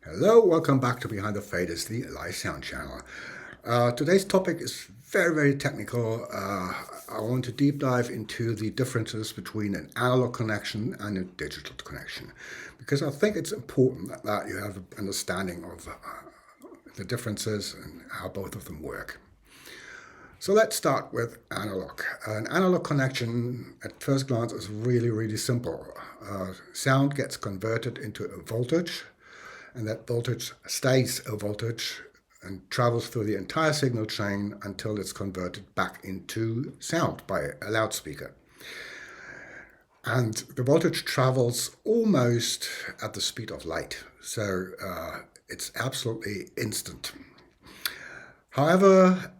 Hello, welcome back to Behind the Faders, the live sound channel. Today's topic is very technical. I want to deep dive into the differences between an analog connection and a digital connection, because I think it's important that you have an understanding of the differences and how both of them work. So let's start with analog. An analog connection at first glance is really simple. Sound gets converted into a voltage, and that voltage stays a voltage and travels through the entire signal chain until it's converted back into sound by a loudspeaker. And the voltage travels almost at the speed of light, so it's absolutely instant. However,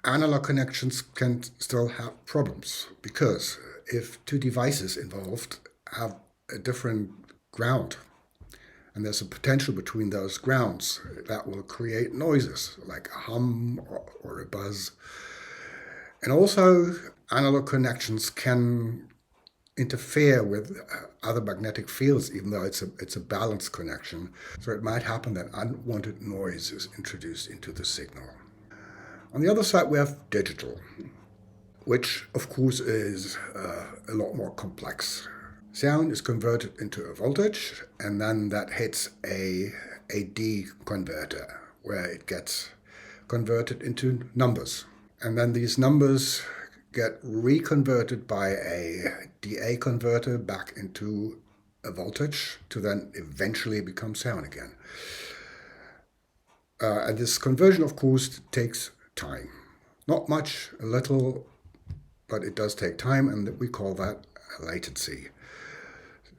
analog connections can still have problems, because if two devices involved have a different ground, and there's a potential between those grounds, that will create noises like a hum or a buzz. And also, analog connections can interfere with other magnetic fields, even though it's a balanced connection. So it might happen that unwanted noise is introduced into the signal. On the other side, we have digital, which of course is a lot more complex. Sound is converted into a voltage, and then that hits a D converter, where it gets converted into numbers. And then these numbers get reconverted by a DA converter back into a voltage to then eventually become sound again. And this conversion, of course, takes time. Not much, a little, but it does take time, and we call that latency.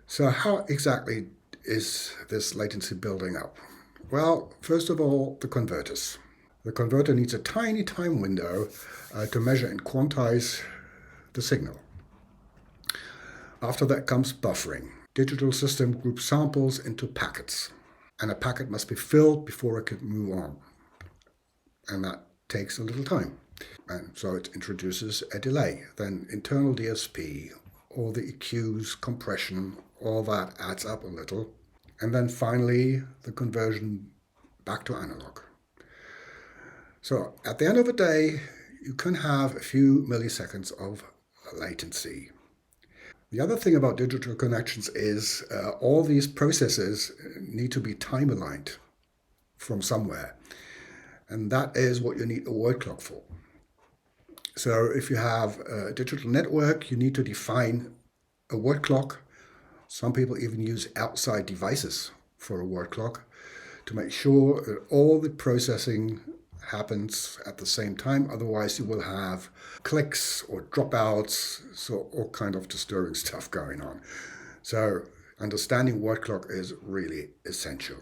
So how exactly is this latency building up? Well, first of all, the converters. The converter needs a tiny time window to measure and quantize the signal. After that comes buffering. Digital system groups samples into packets, and a packet must be filled before it can move on. And that takes a little time. And so it introduces a delay. Then internal DSP, all the EQs, compression, all that adds up a little. And then finally, the conversion back to analog. So at the end of the day, you can have a few milliseconds of latency. The other thing about digital connections is all these processes need to be time aligned from somewhere. And that is what you need a word clock for. So if you have a digital network, you need to define a word clock. Some people even use outside devices for a word clock to make sure that all the processing happens at the same time. Otherwise, you will have clicks or dropouts, so all kind of disturbing stuff going on. So understanding word clock is really essential.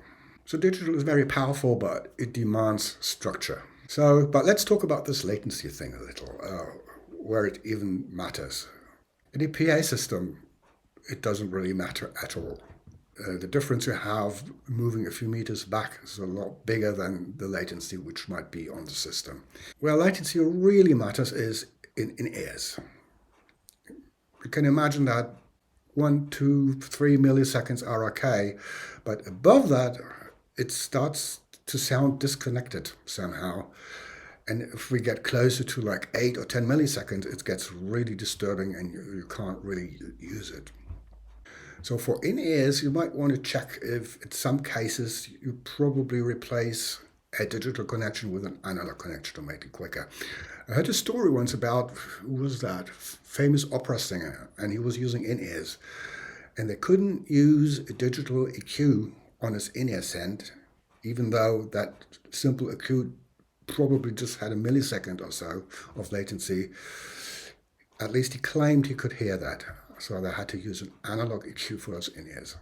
So digital is very powerful, but it demands structure. But let's talk about this latency thing a little, where it even matters. In a PA system, it doesn't really matter at all. The difference you have moving a few meters back is a lot bigger than the latency which might be on the system. Where latency really matters is in ears. You can imagine that 1, 2, 3 milliseconds are okay, but above that, it starts to sound disconnected somehow. And if we get closer to like 8 or 10 milliseconds, it gets really disturbing and you can't really use it. So for in-ears, you might want to check if in some cases you probably replace a digital connection with an analog connection to make it quicker. I heard a story once about, who was that? Famous opera singer, and he was using in-ears. And they couldn't use a digital EQ on his in-ear send, even though that simple EQ probably just had a millisecond or so of latency. At least he claimed he could hear that. So they had to use an analog EQ for those in-ears.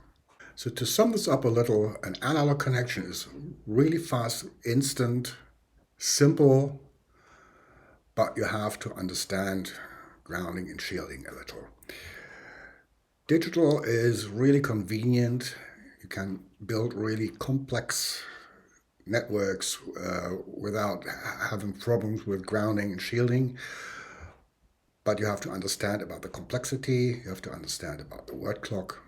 So to sum this up a little, an analog connection is really fast, instant, simple, but you have to understand grounding and shielding a little. Digital is really convenient. You can build really complex networks without having problems with grounding and shielding. But you have to understand about the complexity, you have to understand about the word clock.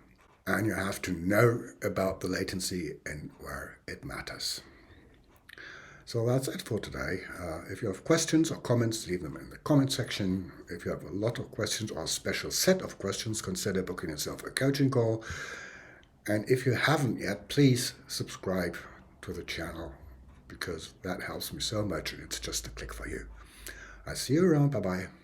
And you have to know about the latency and where it matters. So that's it for today. If you have questions or comments, leave them in the comment section. If you have a lot of questions or a special set of questions, consider booking yourself a coaching call. And if you haven't yet, please subscribe to the channel because that helps me so much and it's just a click for you. I see you around. Bye-bye.